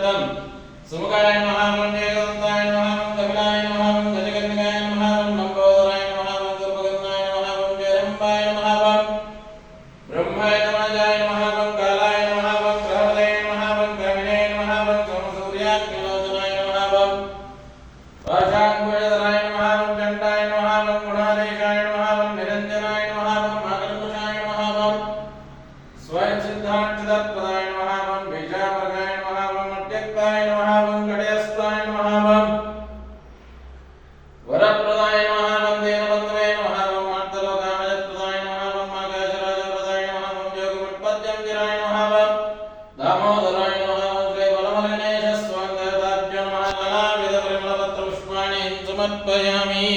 सुमुखाय नमः जयगन्धाय नमः कपिलाय नमः गजकर्णिकाय नमः लंबोदराय नमः दुर्गन्धाय नमः जयरम्बाय नमः ब्रह्माय नमः कालाय नमः ग्रहवदे नमः ग्रहणे नमः सोमसूर्याग्निलोचनाय नमः वाचाङ्गुजधराय नमः चण्डाय नमः गुणाधीशाय नमः निरञ्जनाय नमः मकरकुशाय नमः स्वयं सिद्धार्थदत्तदाय नमः बीजामृगाय नमः मध्यक्ताय नमः गणेशस्ताय नमः वरप्रदाय नमः दीनबन्धवे नमः मार्तलोकामयप्रदाय नमः माकाशराजप्रदाय नमः योगमुत्पद्यञ्जनाय नमः दामोदराय नमः श्री बलमलिनेश स्वाङ्गदाभ्यो नमः नानाविधपरिमलपत्रपुष्पाणि समर्पयामि।